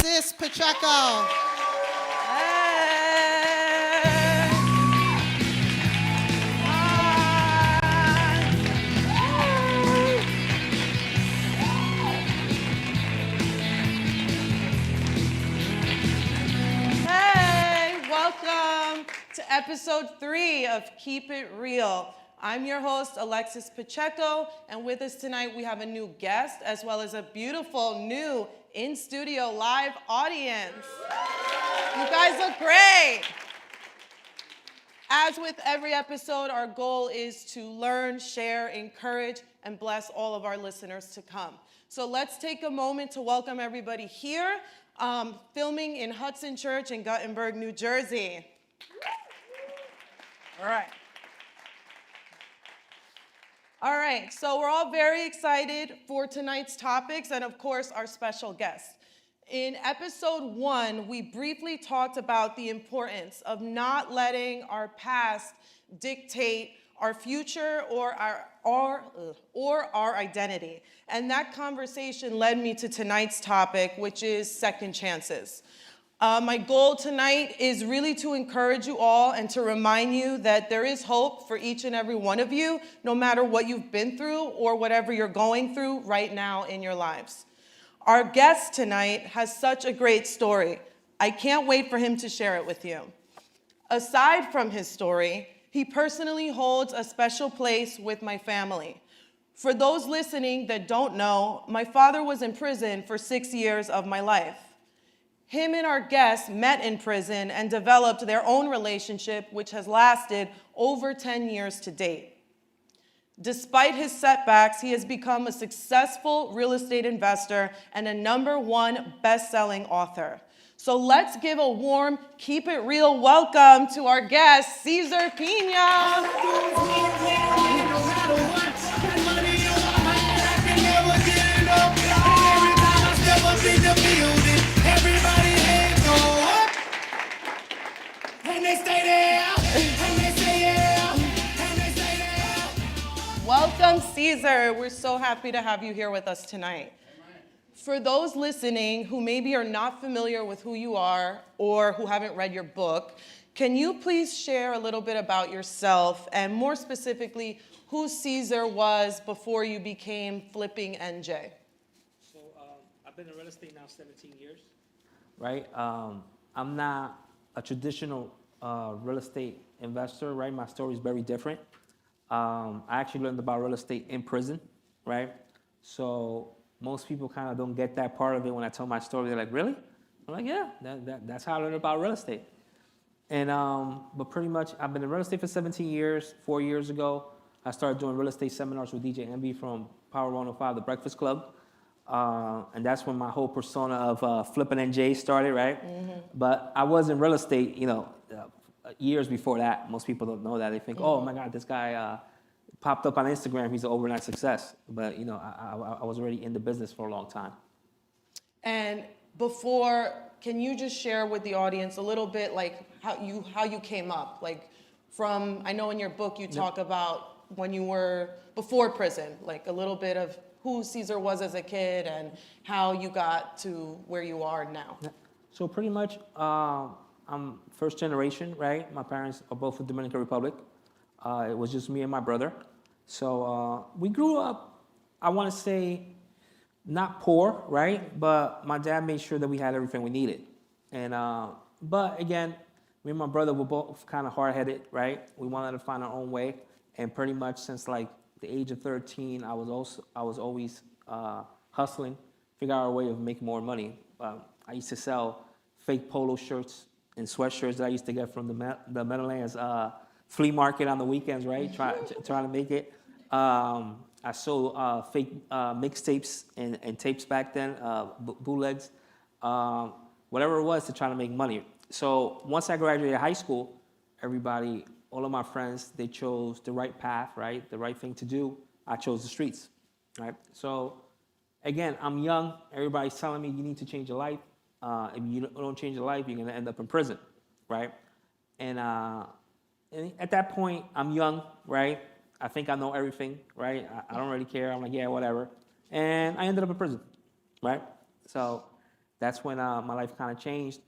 Alexis Pacheco. Hey, welcome to episode 3 of Keep It Real. I'm your host, Alexis Pacheco, and with us tonight we have a new guest as well as a beautiful new in-studio live audience. You guys look great. As with every episode, our goal is to learn, share, encourage, and bless all of our listeners to come. So let's take a moment to welcome everybody here, filming in Hudson Church in Guttenberg, New Jersey. All right, so we're all very excited for tonight's topics and, of course, our special guest. In episode 1, we briefly talked about the importance of not letting our past dictate our future or our identity. And that conversation led me to tonight's topic, which is second chances. My goal tonight is really to encourage you all and to remind you that there is hope for each and every one of you, no matter what you've been through or whatever you're going through right now in your lives. Our guest tonight has such a great story. I can't wait for him to share it with you. Aside from his story, he personally holds a special place with my family. For those listening that don't know, my father was in prison for 6 years of my life. Him and our guest met in prison and developed their own relationship, which has lasted over 10 years to date. Despite his setbacks, he has become a successful real estate investor and a #1 best-selling author. So let's give a warm, keep it real welcome to our guest, Cesar Pina. Welcome, Cesar. We're so happy to have you here with us tonight. For those listening who maybe are not familiar with who you are or who haven't read your book, can you please share a little bit about yourself and more specifically, who Cesar was before you became Flipping NJ? So I've been in real estate now 17 years, right? I'm not a traditional real estate investor, right? My story is very different. I actually learned about real estate in prison, right? So most people kind of don't get that part of it when I tell my story. They're like, really? I'm like, yeah, that's how I learned about real estate. And but pretty much, I've been in real estate for 17 years. 4 years ago, I started doing real estate seminars with DJ Envy from Power 105, The Breakfast Club. And that's when my whole persona of Flippin' NJ started, right? Mm-hmm. But I was in real estate, years before that. Most people don't know that. They think, oh my God, this guy popped up on Instagram. He's an overnight success. But I was already in the business for a long time. And before, can you just share with the audience a little bit like how you came up? Like from, I know in your book you talk about when you were before prison, like a little bit of who Cesar was as a kid and how you got to where you are now. So pretty much, I'm first generation, right? My parents are both from Dominican Republic. It was just me and my brother. So we grew up, I want to say, not poor, right? But my dad made sure that we had everything we needed. And but again, me and my brother were both kind of hard-headed, right? We wanted to find our own way. And pretty much since like the age of 13, I was always hustling, figure out a way of making more money. I used to sell fake polo shirts and sweatshirts that I used to get from the Meadowlands flea market on the weekends, right? Trying to make it. I sold fake mixtapes and tapes back then, bootlegs, whatever it was to try to make money. So once I graduated high school, everybody, all of my friends, they chose the right path, right? The right thing to do. I chose the streets, right? So again, I'm young. Everybody's telling me you need to change your life. If you don't change your life, you're gonna end up in prison, right? And at that point, I'm young, right? I think I know everything, right? I don't really care. I'm like, yeah, whatever. And I ended up in prison, right? So that's when my life kind of changed.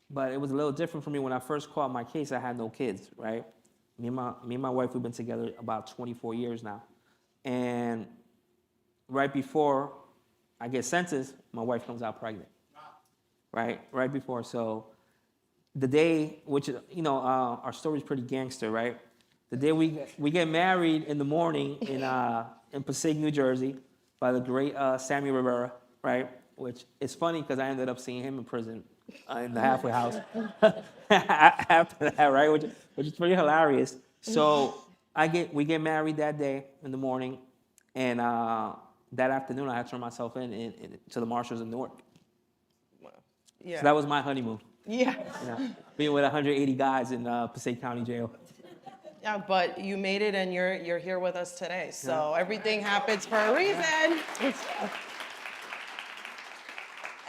But it was a little different for me when I first caught my case. I had no kids, right? Me and my wife, we've been together about 24 years now. And right before I get sentenced, my wife comes out pregnant, right? Right before. So the day, which is, our story's pretty gangster, right? The day we get married in the morning in Passaic, New Jersey, by the great Sammy Rivera, right? Which is funny because I ended up seeing him in prison in the halfway house after that, right? Which is pretty hilarious. So we get married that day in the morning, and that afternoon I had turned myself in to the marshals in Newark. Yeah. So that was my honeymoon. Yeah. Being with 180 guys in Passaic County Jail. Yeah, but you made it, and you're here with us today. So everything happens for a reason.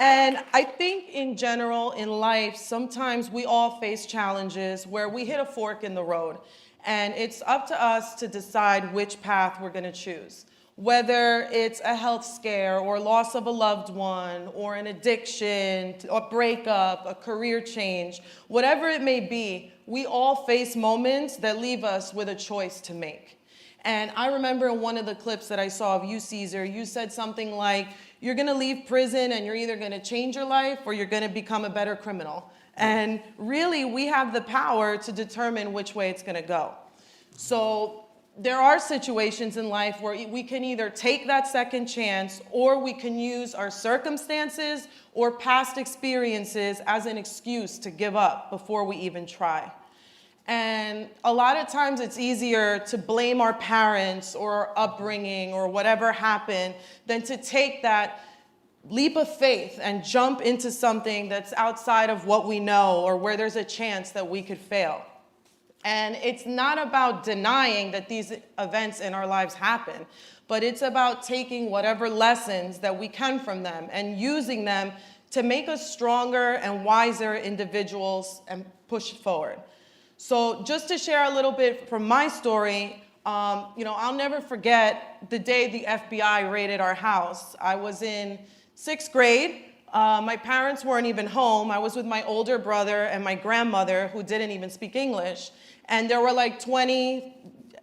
And I think in general in life, sometimes we all face challenges where we hit a fork in the road. And it's up to us to decide which path we're going to choose. Whether it's a health scare or loss of a loved one or an addiction, a breakup, a career change, whatever it may be, we all face moments that leave us with a choice to make. And I remember in one of the clips that I saw of you, Caesar, you said something like, you're going to leave prison and you're either going to change your life or you're going to become a better criminal. And really, we have the power to determine which way it's going to go. So there are situations in life where we can either take that second chance or we can use our circumstances or past experiences as an excuse to give up before we even try. And a lot of times it's easier to blame our parents or our upbringing or whatever happened than to take that leap of faith and jump into something that's outside of what we know or where there's a chance that we could fail. And it's not about denying that these events in our lives happen, but it's about taking whatever lessons that we can from them and using them to make us stronger and wiser individuals and push forward. So just to share a little bit from my story, I'll never forget the day the FBI raided our house. I was in 6th grade. My parents weren't even home. I was with my older brother and my grandmother, who didn't even speak English. And there were like 20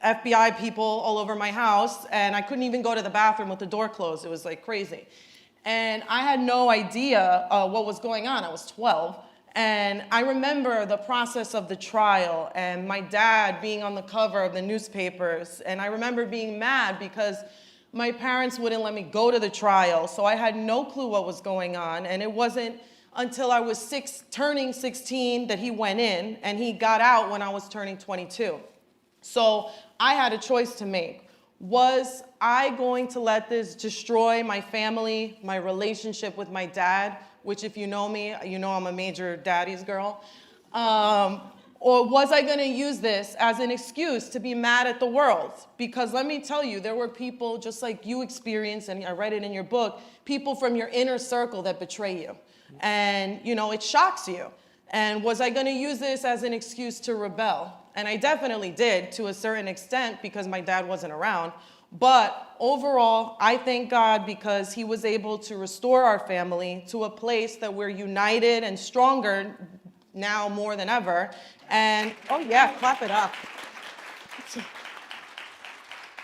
FBI people all over my house, and I couldn't even go to the bathroom with the door closed. It was like crazy. And I had no idea what was going on. I was 12. And I remember the process of the trial and my dad being on the cover of the newspapers. And I remember being mad because my parents wouldn't let me go to the trial. So I had no clue what was going on. And it wasn't until I was turning 16 that he went in, and he got out when I was turning 22. So I had a choice to make. Was I going to let this destroy my family, my relationship with my dad, which if you know me, you know I'm a major daddy's girl, or was I going to use this as an excuse to be mad at the world? Because let me tell you, there were people just like you experienced, and I read it in your book, people from your inner circle that betray you. And, it shocks you. And was I going to use this as an excuse to rebel? And I definitely did to a certain extent because my dad wasn't around. But overall, I thank God because he was able to restore our family to a place that we're united and stronger now more than ever. And, oh yeah, clap it up.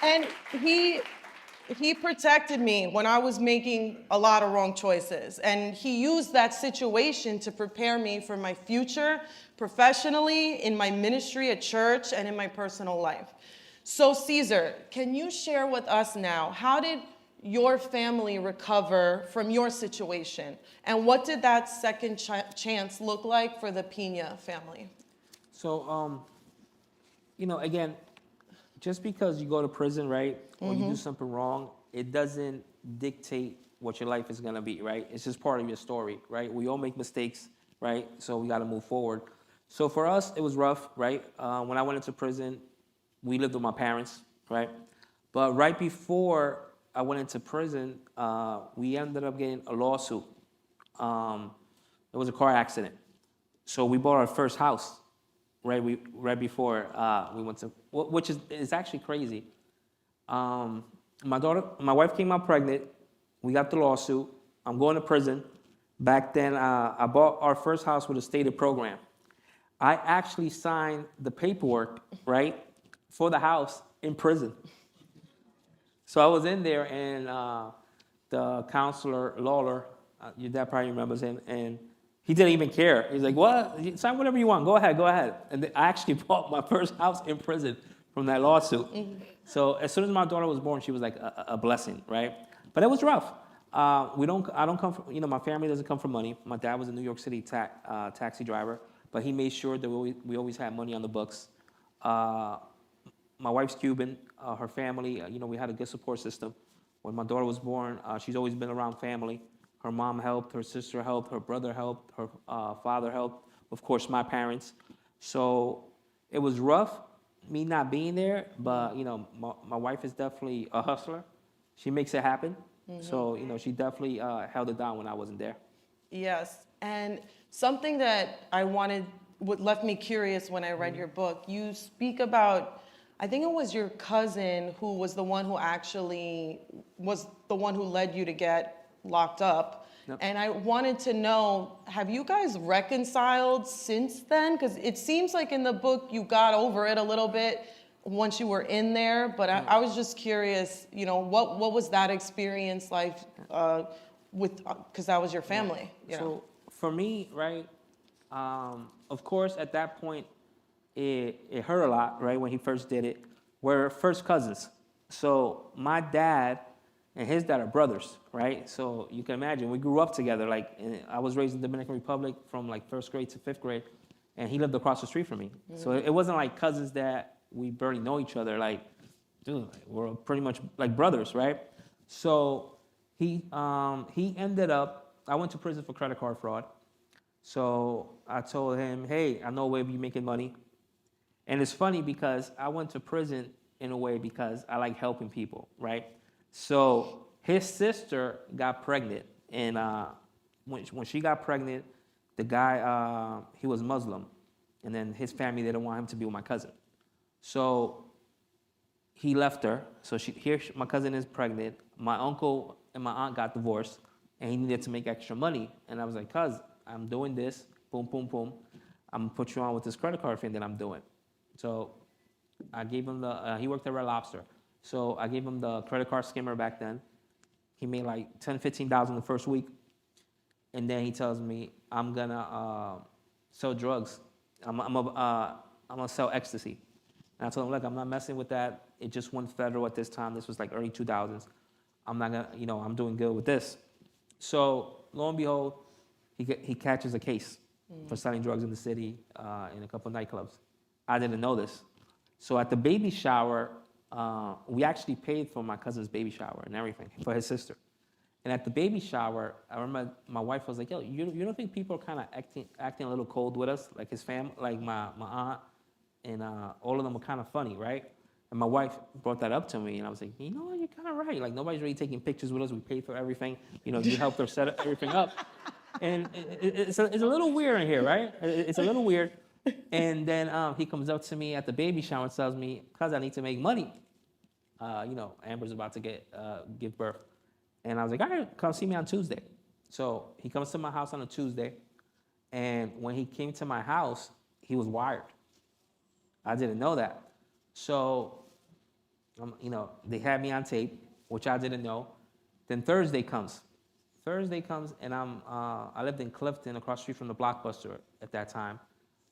And he protected me when I was making a lot of wrong choices. And he used that situation to prepare me for my future professionally, in my ministry at church, and in my personal life. So Caesar, can you share with us now, how did your family recover from your situation? And what did that second chance look like for the Pina family? So, again, just because you go to prison, right, or you do something wrong, it doesn't dictate what your life is gonna be, right? It's just part of your story, right? We all make mistakes, right? So we gotta move forward. So for us, it was rough, right? When I went into prison, we lived with my parents, right? But right before I went into prison, we ended up getting a lawsuit. It was a car accident. So we bought our first house right before we went to, which is actually crazy. My wife came out pregnant. We got the lawsuit. I'm going to prison. Back then, I bought our first house with a stated program. I actually signed the paperwork, right, for the house in prison. So I was in there, and the counselor, Lawler, your dad probably remembers him, and he didn't even care. He's like, "What? Sign whatever you want. Go ahead, go ahead." And I actually bought my first house in prison from that lawsuit. So as soon as my daughter was born, she was like a blessing, right? But it was rough. I don't come from, my family doesn't come from money. My dad was a New York City taxi driver, but he made sure that we always had money on the books. My wife's Cuban. Her family, we had a good support system. When my daughter was born, she's always been around family. Her mom helped, her sister helped, her brother helped, her father helped, of course, my parents. So it was rough, me not being there, but, my wife is definitely a hustler. She makes it happen. So, she definitely held it down when I wasn't there. Yes, and something that what left me curious when I read your book, you speak about, I think it was your cousin who was the one who led you to get locked up. Yep. And I wanted to know, have you guys reconciled since then? Because it seems like in the book you got over it a little bit once you were in there, but I was just curious, what was that experience like because that was your family? So for me, right, of course, at that point, it hurt a lot, right, when he first did it. We're first cousins. So my dad and his dad are brothers, right? So you can imagine, we grew up together. I was raised in the Dominican Republic from like first grade to fifth grade, and he lived across the street from me. So it wasn't like cousins that we barely know each other. We're pretty much like brothers, right? So he ended up, I went to prison for credit card fraud. So I told him, hey, I know a way of you making money. And it's funny because I went to prison in a way because I like helping people, right? So his sister got pregnant, and when she got pregnant, the guy, he was Muslim, and then his family didn't want him to be with my cousin. So he left her. So my cousin is pregnant. My uncle and my aunt got divorced, and he needed to make extra money. And I was like, cuz, I'm doing this, boom, boom, boom. I'm gonna put you on with this credit card thing that I'm doing. So I gave him he worked at Red Lobster. So I gave him the credit card skimmer back then. He made like $10,000, $15,000 the first week. And then he tells me, I'm gonna sell drugs. I'm gonna sell ecstasy. And I told him, look, I'm not messing with that. It just went federal at this time. This was like early 2000s. I'm not gonna, I'm doing good with this. So lo and behold, he catches a case for selling drugs in the city in a couple of nightclubs. I didn't know this. So at the baby shower, we actually paid for my cousin's baby shower and everything for his sister. And at the baby shower, I remember my wife was like, yo, you don't think people are kind of acting a little cold with us? Like his family, like my aunt and all of them were kind of funny, right? And my wife brought that up to me, and I was like, you know what, you're kind of right. Like, nobody's really taking pictures with us. We paid for everything. You helped her set everything up. And it's a little weird in here, right? It's a little weird. And then he comes up to me at the baby shower and tells me, cuz I need to make money. Amber's about to give birth. And I was like, all right, come see me on Tuesday. So he comes to my house on a Tuesday. And when he came to my house, he was wired. I didn't know that. So, they had me on tape, which I didn't know. Then Thursday comes. And I lived in Clifton, across the street from the Blockbuster at that time.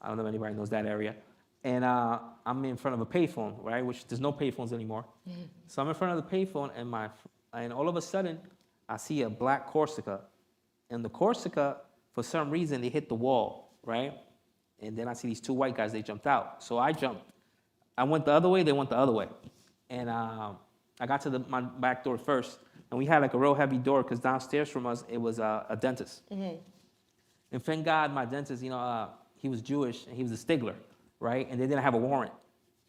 I don't know if anybody knows that area. And I'm in front of a payphone, right? Which there's no payphones anymore. So I'm in front of the payphone, and all of a sudden, I see a black Corsica. And the Corsica, for some reason, they hit the wall, right? And then I see these two white guys, they jumped out. So I jumped. I went the other way, they went the other way. And I got to my back door first. And we had like a real heavy door because downstairs from us, it was a dentist. And thank God my dentist, he was Jewish and he was a Stigler, right? And they didn't have a warrant.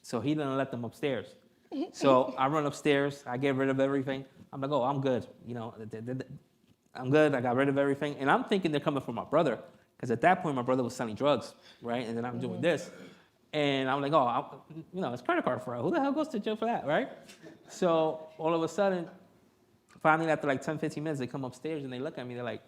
So he didn't let them upstairs. So I run upstairs, I get rid of everything. I'm like, oh, I'm good. I'm good, I got rid of everything. And I'm thinking they're coming for my brother. Because at that point, my brother was selling drugs, right? And then I'm doing this. And I'm like, oh, it's credit card fraud. Who the hell goes to jail for that, right? So all of a sudden, finally after like 10, 15 minutes, they come upstairs and they look at me. They're like,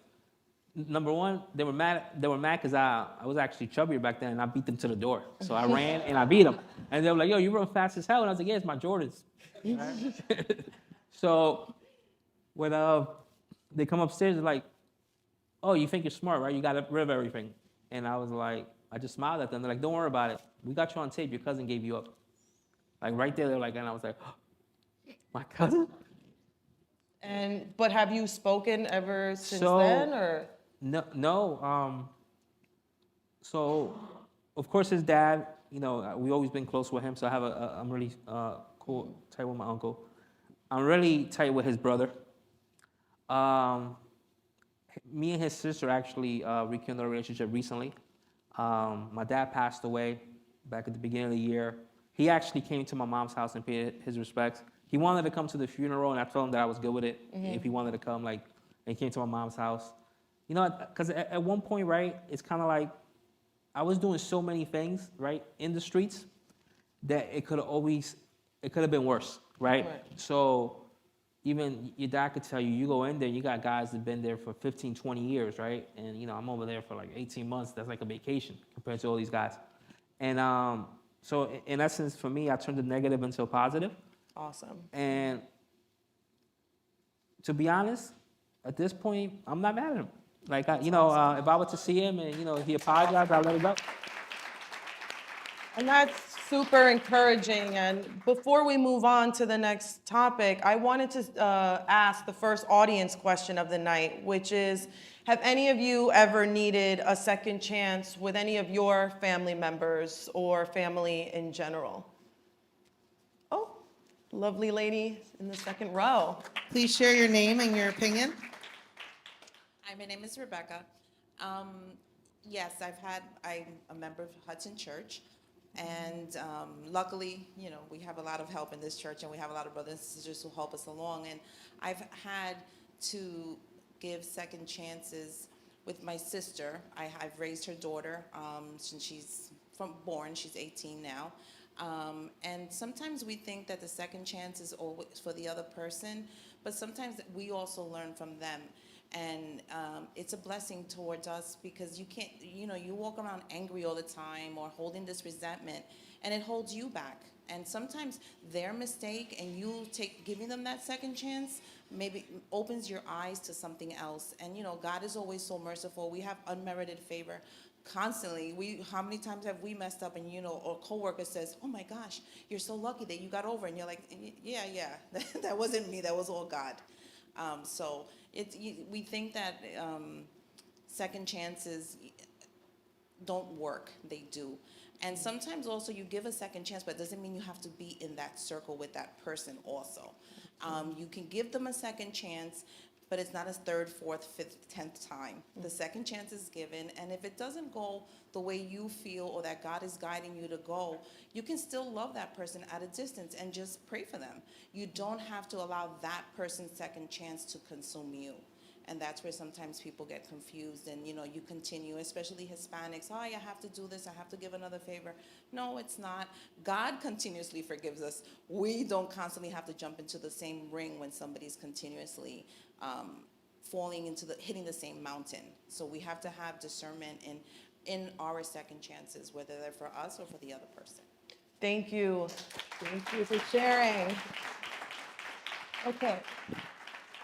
number one, they were mad because I was actually chubbier back then and I beat them to the door. So I ran and I beat them. And they were like, yo, you run fast as hell. And I was like, yeah, it's my Jordans. So when they come upstairs, they're like, oh, you think you're smart, right? You got rid of everything. And I was like, I just smiled at them. They're like, don't worry about it. We got you on tape. Your cousin gave you up. Like right there, they're like, and I was like, oh, my cousin? But have you spoken ever since then, or? No. So, of course, his dad, we always been close with him. So I'm really cool, tight with my uncle. I'm really tight with his brother. Me and his sister actually rekindled a relationship recently. My dad passed away back at the beginning of the year. He actually came to my mom's house and paid his respects. He wanted to come to the funeral, and I told him that I was good with it. If he wanted to come, and he came to my mom's house. Because at one point, right, it's kind of like I was doing so many things, right, in the streets that it could have been worse, right? So even your dad could tell you, you go in there, you got guys that have been there for 15, 20 years, right? And, I'm over there for like 18 months. That's like a vacation compared to all these guys. And so in essence, for me, I turned the negative into a positive. Awesome. And to be honest, at this point, I'm not mad at him. Like, if I were to see him and, if he apologized, I'll let it go. And that's super encouraging. And before we move on to the next topic, I wanted to ask the first audience question of the night, which is, have any of you ever needed a second chance with any of your family members or family in general? Oh, lovely lady in the second row. Please share your name and your opinion. Hi, my name is Rebecca. Yes, I'm a member of Hudson Church, and luckily, we have a lot of help in this church, and we have a lot of brothers and sisters who help us along, and I've had to give second chances with my sister. I've raised her daughter since she's born. She's 18 now. And sometimes we think that the second chance is always for the other person, but sometimes we also learn from them. And it's a blessing towards us because you can't, you walk around angry all the time or holding this resentment, and it holds you back. And sometimes their mistake and you giving them that second chance maybe opens your eyes to something else. And God is always so merciful. We have unmerited favor constantly. How many times have we messed up and or a coworker says, oh my gosh, you're so lucky that you got over, and you're like, yeah, that wasn't me, that was all God. So we think that second chances don't work. They do. And sometimes also you give a second chance, but it doesn't mean you have to be in that circle with that person also. You can give them a second chance, but it's not a third, fourth, fifth, 10th time. The second chance is given, and if it doesn't go the way you feel or that God is guiding you to go, you can still love that person at a distance and just pray for them. You don't have to allow that person's second chance to consume you. And that's where sometimes people get confused and, you continue, especially Hispanics. Oh, I have to do this. I have to give another favor. No, it's not. God continuously forgives us. We don't constantly have to jump into the same ring when somebody's continuously hitting the same mountain. So we have to have discernment in our second chances, whether they're for us or for the other person. Thank you. Thank you for sharing. Okay.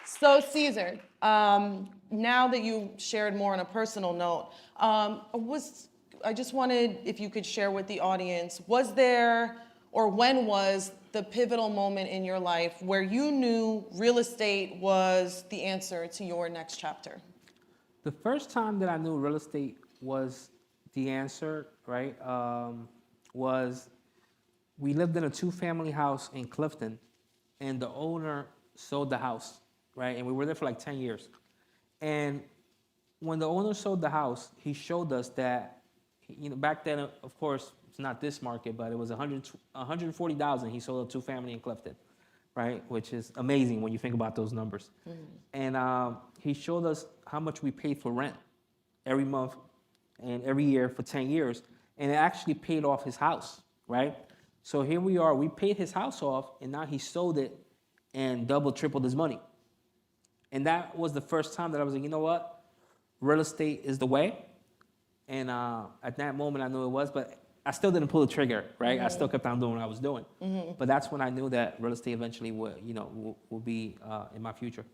So Cesar, now that you shared more on a personal note, I just wanted if you could share with the audience, was there or when was the pivotal moment in your life where you knew real estate was the answer to your next chapter? The first time that I knew real estate was the answer, right, was we lived in a 2-family house in Clifton, and the owner sold the house, right? And we were there for like 10 years. And when the owner sold the house, he showed us that, back then, of course, it's not this market, but it was 140,000. He sold a 2-family in Clifton, right? Which is amazing when you think about those numbers. And he showed us how much we paid for rent every month and every year for 10 years. And it actually paid off his house, right? So here we are, we paid his house off, and now he sold it and double, tripled his money. And that was the first time that I was like, you know what? Real estate is the way. And at that moment, I knew it was, but I still didn't pull the trigger, right? I still kept on doing what I was doing. But that's when I knew that real estate eventually will be in my future.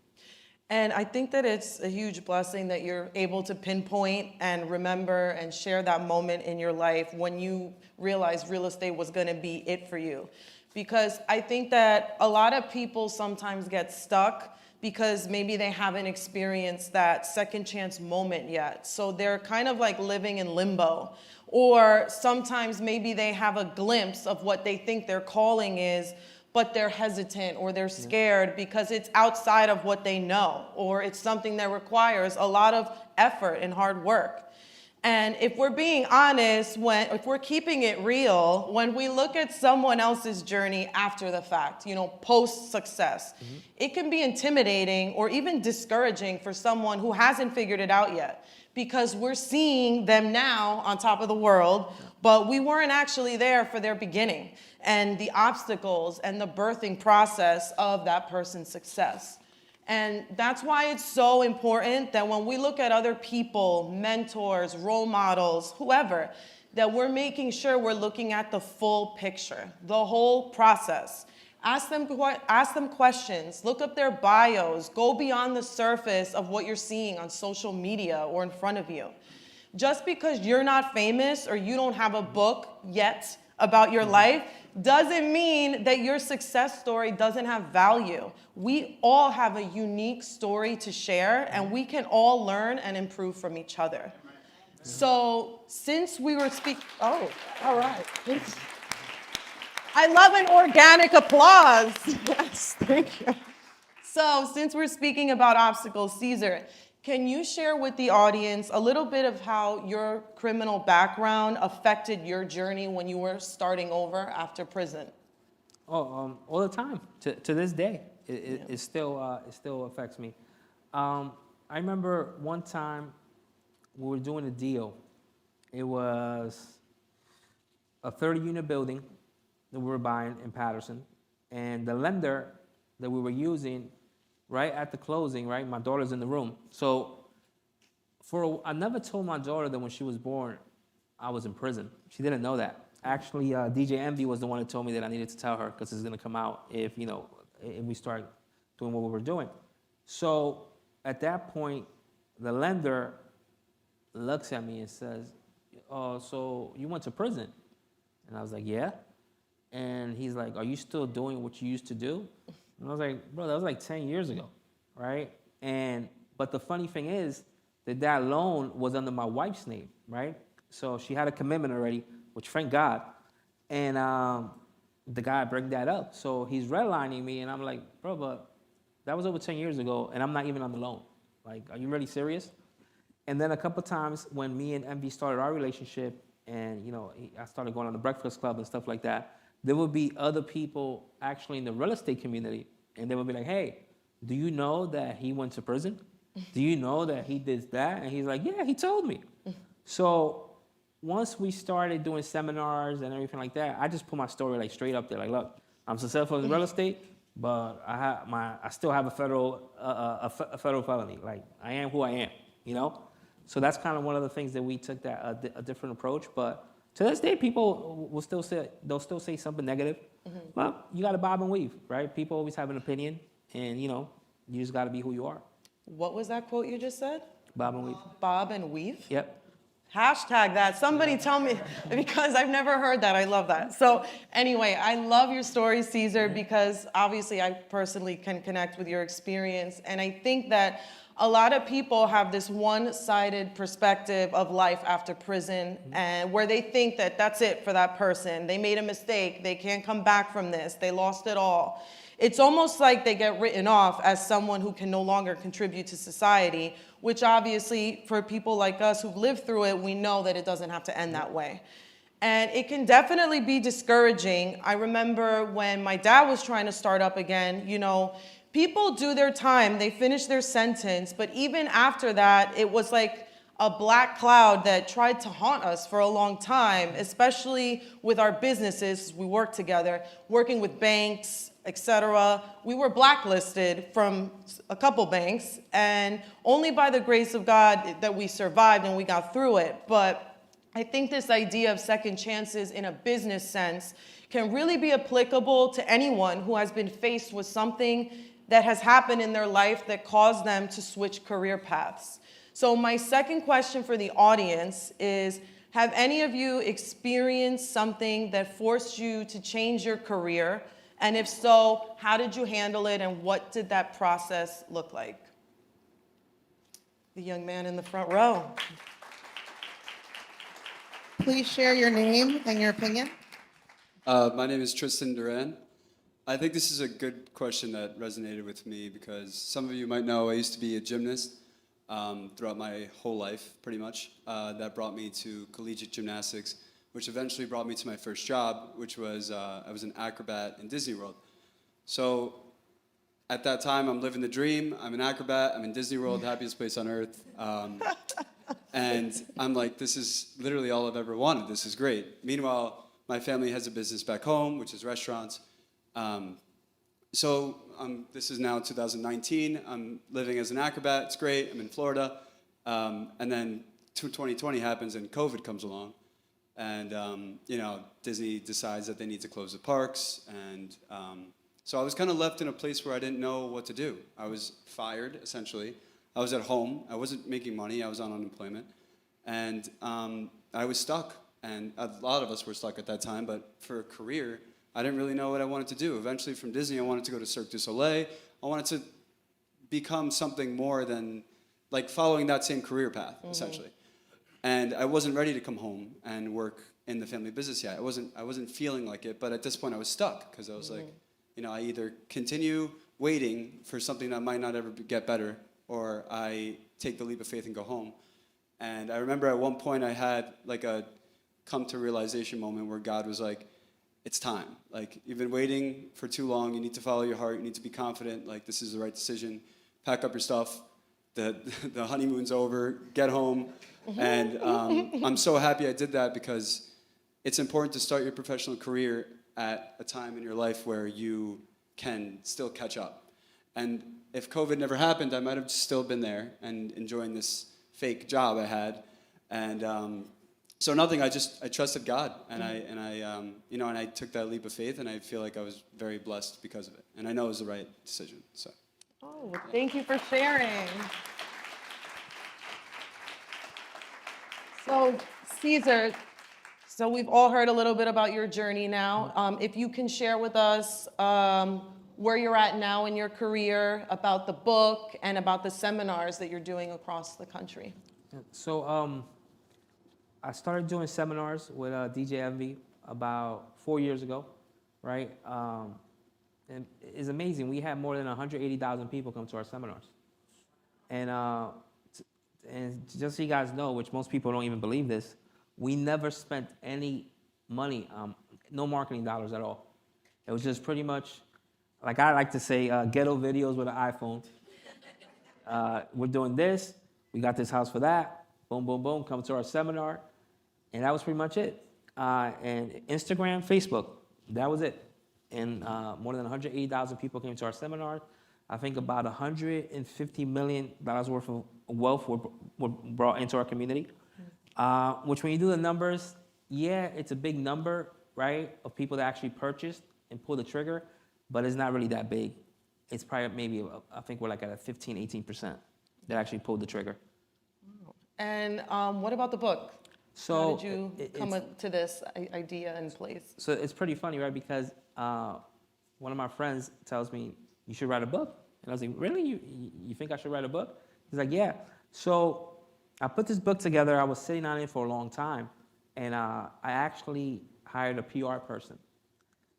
And I think that it's a huge blessing that you're able to pinpoint and remember and share that moment in your life when you realized real estate was going to be it for you. Because I think that a lot of people sometimes get stuck because maybe they haven't experienced that second chance moment yet. So they're kind of like living in limbo. Or sometimes maybe they have a glimpse of what they think their calling is, but they're hesitant or they're scared because it's outside of what they know, or it's something that requires a lot of effort and hard work. And if we're being honest, if we're keeping it real, when we look at someone else's journey after the fact, post-success, it can be intimidating or even discouraging for someone who hasn't figured it out yet, because we're seeing them now on top of the world, but we weren't actually there for their beginning and the obstacles and the birthing process of that person's success. And that's why it's so important that when we look at other people, mentors, role models, whoever, that we're making sure we're looking at the full picture, the whole process. Ask them questions, look up their bios, go beyond the surface of what you're seeing on social media or in front of you. Just because you're not famous or you don't have a book yet about your life doesn't mean that your success story doesn't have value. We all have a unique story to share, and we can all learn and improve from each other. So since we were all right. I love an organic applause. Yes, thank you. So since we're speaking about obstacles, Cesar, can you share with the audience a little bit of how your criminal background affected your journey when you were starting over after prison? All the time. To this day, it still affects me. I remember one time we were doing a deal. It was a 30-unit building that we were buying in Patterson, and the lender that we were using, right at the closing, right, my daughter's in the room. So I never told my daughter that when she was born, I was in prison. She didn't know that. Actually, DJ Envy was the one who told me that I needed to tell her because it's going to come out if we start doing what we were doing. So at that point, the lender looks at me and says, "Oh, so you went to prison?" And I was like, "Yeah." And he's like, "Are you still doing what you used to do?" And I was like, "Bro, that was like 10 years ago, right?" But the funny thing is that loan was under my wife's name, right? So she had a commitment already, which thank God. And the guy bring that up. So he's redlining me, and I'm like, "Bro, but that was over 10 years ago, and I'm not even on the loan. Like, are you really serious?" And then a couple times when me and Envy started our relationship, and I started going on the Breakfast Club and stuff like that, there would be other people actually in the real estate community, and they would be like, "Hey, do you know that he went to prison? Do you know that he did that?" And he's like, "Yeah, he told me." So once we started doing seminars and everything like that, I just put my story like straight up there. Like, look, I'm successful in real estate, but I still have a federal felony. Like, I am who I am, So that's kind of one of the things that we took a different approach. But to this day, people will still they'll say something negative. Well, you got to bob and weave, right? People always have an opinion, and you just got to be who you are. What was that quote you just said? Bob and weave. Bob and weave? Yep. Hashtag that. Somebody tell me, because I've never heard that. I love that. So anyway, I love your story, Caesar, because obviously I personally can connect with your experience. And I think that a lot of people have this one-sided perspective of life after prison, and where they think that that's it for that person. They made a mistake. They can't come back from this. They lost it all. It's almost like they get written off as someone who can no longer contribute to society, which obviously for people like us who've lived through it, we know that it doesn't have to end that way. And it can definitely be discouraging. I remember when my dad was trying to start up again, you know, people do their time, they finish their sentence, but even after that, it was like a black cloud that tried to haunt us for a long time, especially with our businesses. We work together, working with banks, etc. We were blacklisted from a couple banks, and only by the grace of God that we survived and we got through it. But I think this idea of second chances in a business sense can really be applicable to anyone who has been faced with something that has happened in their life that caused them to switch career paths. So my second question for the audience is, have any of you experienced something that forced you to change your career? And if so, how did you handle it, and what did that process look like? The young man in the front row. Please share your name and your opinion. My name is Tristan Duran. I think this is a good question that resonated with me because some of you might know I used to be a gymnast throughout my whole life, pretty much. That brought me to collegiate gymnastics, which eventually brought me to my first job, which was I was an acrobat in Disney World. So at that time, I'm living the dream. I'm an acrobat. I'm in Disney World, happiest place on earth. And I'm like, this is literally all I've ever wanted. This is great. Meanwhile, my family has a business back home, which is restaurants. This is now 2019. I'm living as an acrobat. It's great. I'm in Florida. And then 2020 happens and COVID comes along. And, Disney decides that they need to close the parks. And so I was kind of left in a place where I didn't know what to do. I was fired, essentially. I was at home. I wasn't making money. I was on unemployment. And I was stuck. And a lot of us were stuck at that time. But for a career, I didn't really know what I wanted to do. Eventually, from Disney, I wanted to go to Cirque du Soleil. I wanted to become something more than, like, following that same career path, essentially. And I wasn't ready to come home and work in the family business yet. I wasn't feeling like it, but at this point I was stuck because I was like, I either continue waiting for something that might not ever get better, or I take the leap of faith and go home. And I remember at one point I had like a come to realization moment where God was like, it's time. Like, you've been waiting for too long. You need to follow your heart. You need to be confident. Like, this is the right decision. Pack up your stuff. The honeymoon's over. Get home. And I'm so happy I did that because it's important to start your professional career at a time in your life where you can still catch up. And if COVID never happened, I might have still been there and enjoying this fake job I had. And so nothing. I trusted God, and I took that leap of faith, and I feel like I was very blessed because of it. And I know it was the right decision. So. Oh, thank you for sharing. So, Caesar, so we've all heard a little bit about your journey now. If you can share with us where you're at now in your career, about the book, and about the seminars that you're doing across the country. So I started doing seminars with DJ Envy about 4 years ago, right? And it's amazing. We had more than 180,000 people come to our seminars. And just so you guys know, which most people don't even believe this, we never spent any money, no marketing dollars at all. It was just pretty much, like I like to say, ghetto videos with an iPhone. We're doing this. We got this house for that. Boom, boom, boom. Come to our seminar. And that was pretty much it. And Instagram, Facebook, that was it. And more than 180,000 people came to our seminar. I think about $150 million worth of wealth were brought into our community. Which, when you do the numbers, yeah, it's a big number, right, of people that actually purchased and pulled the trigger, but it's not really that big. It's probably maybe, I think we're like at a 15, 18% that actually pulled the trigger. And what about the book? So How did you come it's- to this idea and place? So it's pretty funny, right? Because one of my friends tells me, you should write a book. And I was like, really? You think I should write a book? He's like, yeah. So I put this book together. I was sitting on it for a long time. And I actually hired a PR person.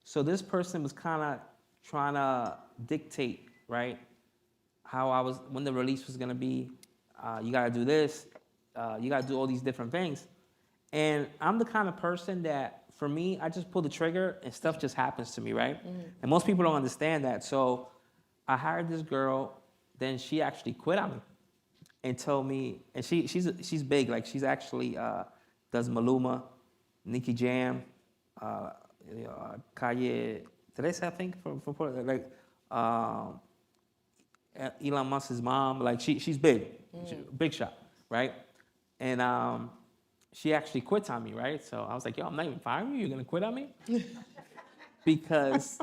So this person was kind of trying to dictate, right, when the release was going to be. You got to do this. You got to do all these different things. And I'm the kind of person that, for me, I just pull the trigger and stuff just happens to me, right? And most people don't understand that. So I hired this girl, then she actually quit on me and told me, and she's big, like she's actually does Maluma, Nicki Jam, Calle Teresa, I think, from like Elon Musk's mom, like she's big, big shot, right? And she actually quit on me, right? So I was like, yo, I'm not even firing you. You're gonna quit on me? Because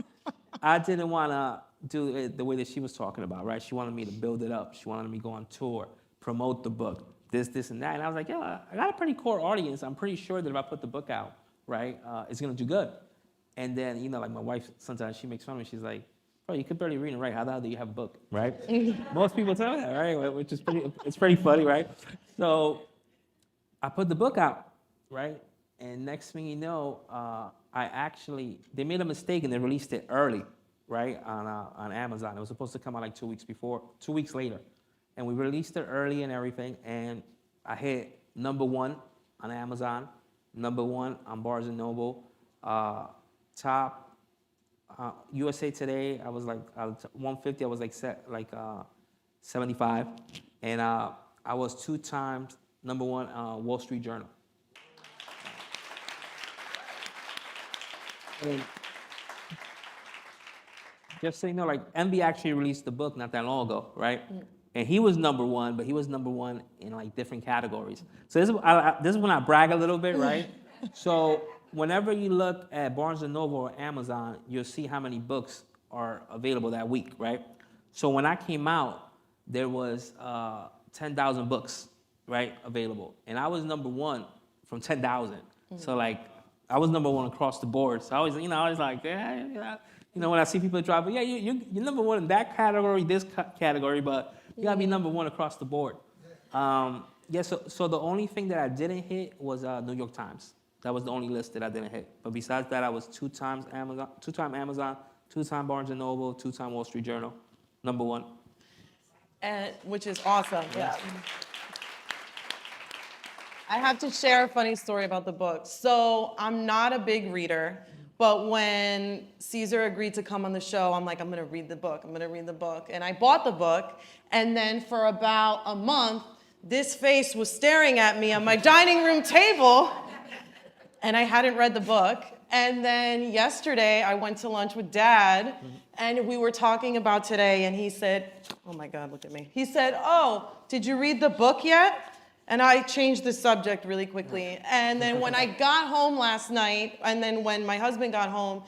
I didn't want to do it the way that she was talking about, right? She wanted me to build it up. She wanted me to go on tour, promote the book, this, and that. And I was like, yo, I got a pretty core audience. I'm pretty sure that if I put the book out, right, it's gonna do good. And then, you know, like my wife, sometimes she makes fun of me. She's like, bro, you could barely read and write. How the hell do you have a book, right? Most people tell me that, right? Which is it's pretty funny, right? So I put the book out, right? And next thing you know, they made a mistake and they released it early, right, on Amazon. It was supposed to come out like 2 weeks later. And we released it early and everything, and I hit #1 on Amazon, #1 on Barnes & Noble, top USA Today, I was like 150, I was like 75, and I was 2 times #1 Wall Street Journal. And just so you know, like Envy actually released the book not that long ago, right? And he was #1, but he was #1 in like different categories. So this is when I brag a little bit, right? So whenever you look at Barnes & Noble or Amazon, you'll see how many books are available that week, right? So when I came out, there was 10,000 books, right, available. And I was #1 from 10,000. So like, I was #1 across the board. So I was, I was like, yeah. When I see people drive, yeah, you're #1 in that category, this category, but you gotta be #1 across the board. So the only thing that I didn't hit was New York Times. That was the only list that I didn't hit. But besides that, I was 2 times Amazon, 2 times Barnes & Noble, 2 times Wall Street Journal, #1. And which is awesome. Yeah. I have to share a funny story about the book. So I'm not a big reader, but when Caesar agreed to come on the show, I'm like, I'm gonna read the book. And I bought the book, and then for about a month, this face was staring at me on my dining room table, and I hadn't read the book. And then yesterday, I went to lunch with Dad, and we were talking about today, and he said, oh my God, look at me. He said, oh, did you read the book yet? And I changed the subject really quickly. And then when I got home last night, and then when my husband got home,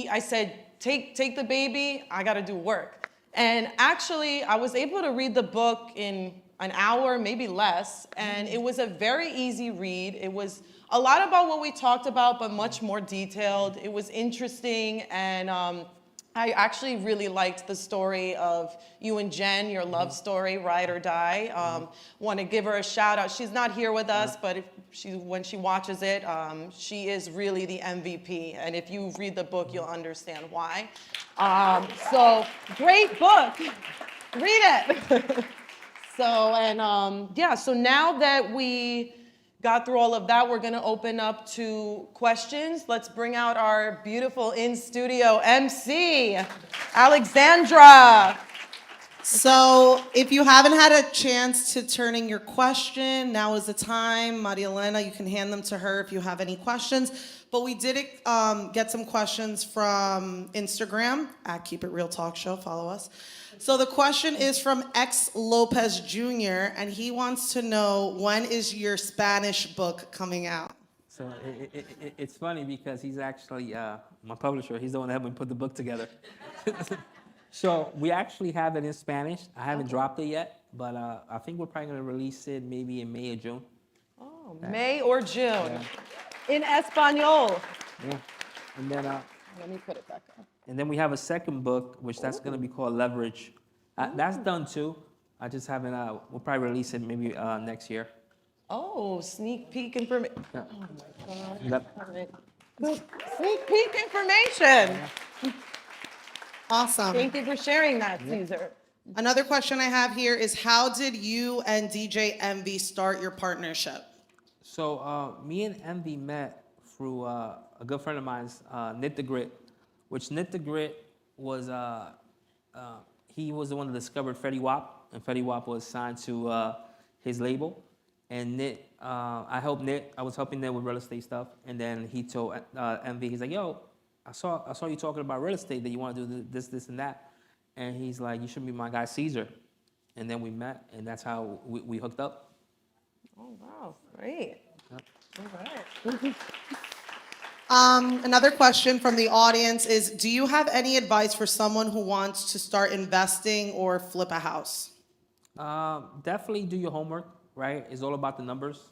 I said, take the baby, I gotta do work. And actually, I was able to read the book in an hour, maybe less, and it was a very easy read. It was a lot about what we talked about, but much more detailed. It was interesting, and I actually really liked the story of you and Jen, your love story, Ride or Die. Want to give her a shout out. She's not here with us, but when she watches it, she is really the MVP. And if you read the book, you'll understand why. So great book. Read it. So now that we got through all of that, we're gonna open up to questions. Let's bring out our beautiful in-studio MC, Alexandra. So if you haven't had a chance to turn in your question, now is the time. Maria Elena, you can hand them to her if you have any questions. But we did get some questions from Instagram, at Keep It Real Talk Show, follow us. So the question is from X Lopez Jr., and he wants to know, when is your Spanish book coming out? So it's funny because he's actually my publisher. He's the one that helped me put the book together. So we actually have it in Spanish. I haven't dropped it yet, but I think we're probably gonna release it maybe in May or June. Oh, May or June. Yeah. In Espanol. Yeah. And then Let me put it back up. and then we have a second book, which that's gonna be called Leverage. That's done too. I just haven't. We'll probably release it maybe next year. Oh, sneak peek information. Yeah. Oh my God. Yep. All right. Sneak peek information. Awesome. Thank you for sharing that, Caesar. Another question I have here is how did you and DJ Envy start your partnership? So me and Envy met through a good friend of mine's, Knit the Grit, which Knit the Grit was, he was the one that discovered Fetty Wap, and Fetty Wap was signed to his label. And Knit, I helped Knit, I was helping Knit with real estate stuff, and then he told Envy, he's like, yo, I saw you talking about real estate, that you want to do this, and that. And he's like, you should be my guy, Caesar. And then we met, and that's how we hooked up. Oh, wow. Great. Yep. All right. Another question from the audience is, do you have any advice for someone who wants to start investing or flip a house? Definitely do your homework, right? It's all about the numbers.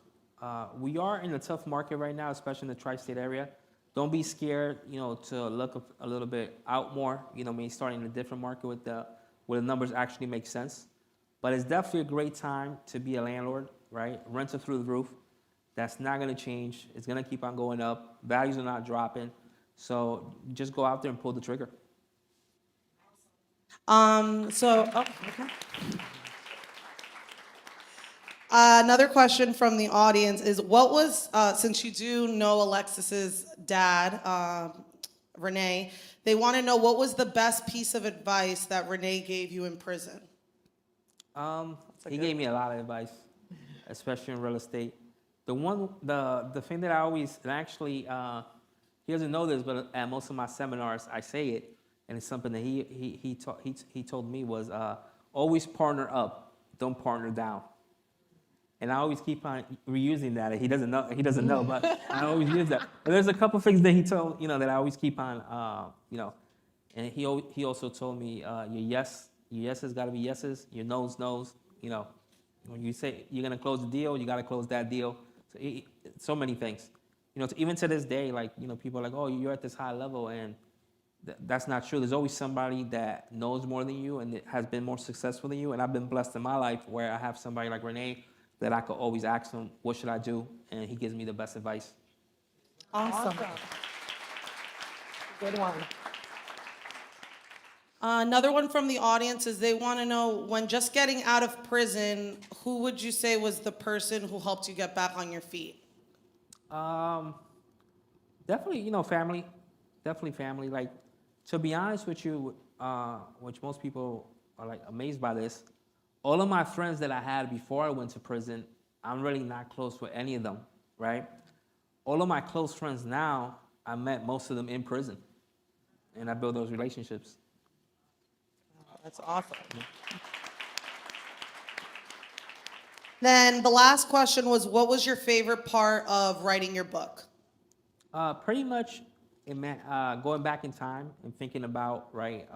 We are in a tough market right now, especially in the tri-state area. Don't be scared, to look a little bit out more, maybe starting in a different market where the numbers actually make sense. But it's definitely a great time to be a landlord, right? Rents are through the roof. That's not gonna change. It's gonna keep on going up. Values are not dropping. So just go out there and pull the trigger. Another question from the audience is, what was, since you do know Alexis's dad, Renee, they want to know what was the best piece of advice that Renee gave you in prison? He gave me a lot of advice, especially in real estate. The thing that I always, and actually, he doesn't know this, but at most of my seminars, I say it, and it's something that he told me was, always partner up, don't partner down. And I always keep on reusing that. He doesn't know, but I always use that. But there's a couple things that he told, that I always keep on, and he also told me, your yeses got to be yeses, your no's. When you say you're gonna close the deal, you got to close that deal. So many things, even to this day, people are like, oh, you're at this high level, and that's not true. There's always somebody that knows more than you and has been more successful than you. And I've been blessed in my life where I have somebody like Renee that I could always ask him, what should I do? And he gives me the best advice. Awesome. Good one. Another one from the audience is they want to know, when just getting out of prison, who would you say was the person who helped you get back on your feet? Definitely, family. Definitely family. Like, to be honest with you, which most people are amazed by this, all of my friends that I had before I went to prison, I'm really not close with any of them, right? All of my close friends now, I met most of them in prison, and I built those relationships. That's awesome. Then the last question was, what was your favorite part of writing your book? Pretty much, it meant going back in time and thinking about, right,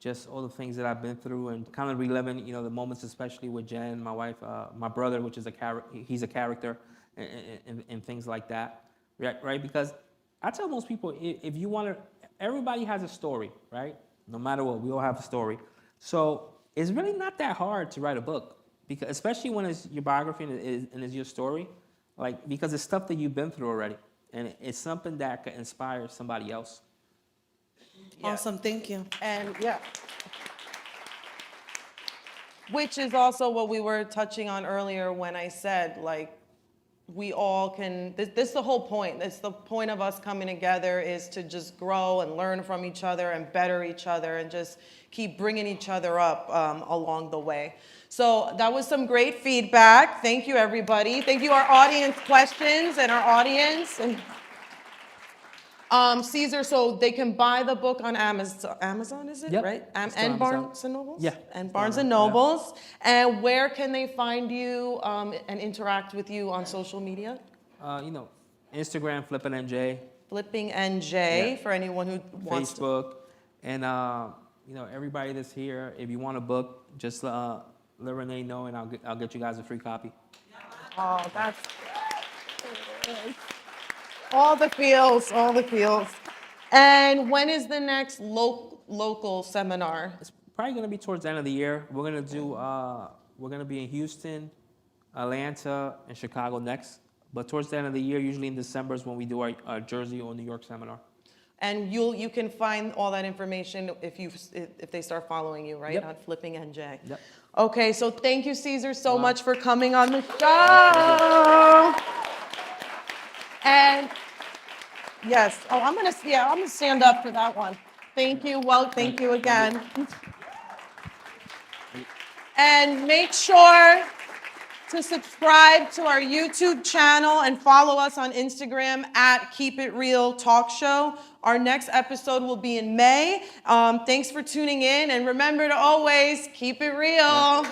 just all the things that I've been through and kind of reliving, the moments, especially with Jen, my wife, my brother, which is he's a character, and things like that, right? Because I tell most people, if you want to, everybody has a story, right? No matter what, we all have a story. So it's really not that hard to write a book, because especially when it's your biography and it's your story, because it's stuff that you've been through already, and it's something that could inspire somebody else. Yeah. Awesome, thank you. And yeah. Which is also what we were touching on earlier when I said, we all can, this is the whole point. It's the point of us coming together is to just grow and learn from each other and better each other and just keep bringing each other up along the way. So that was some great feedback. Thank you, everybody. Thank you, our audience questions and our audience. And Caesar, so they can buy the book on Amazon. Amazon, is it? Yep. Right? It's on And Amazon. Barnes and Nobles? Yeah. And It's Barnes on and there, yeah. Nobles. And where can they find you and interact with you on social media? Instagram, Flippin' NJ, Flipping NJ Yeah. for anyone who wants to. Facebook, and everybody that's here, if you want a book, just let Renee know, and I'll get you guys a free copy. Oh, that's all the feels, all the feels. And when is the next local seminar? It's probably going to be towards the end of the year. We're going to be in Houston, Atlanta, and Chicago next. But towards the end of the year, usually in December, is when we do our Jersey or New York seminar. And you can find all that information if they start following you, right? Yep. On Flipping NJ. Yep. Okay, so thank you, Caesar, so much for coming on the show. And yes, I'm gonna stand up for that one. Thank you. Well, thank you again. And make sure to subscribe to our YouTube channel and follow us on Instagram at Keep It Real Talk Show. Our next episode will be in May. Thanks for tuning in, and remember to always keep it real.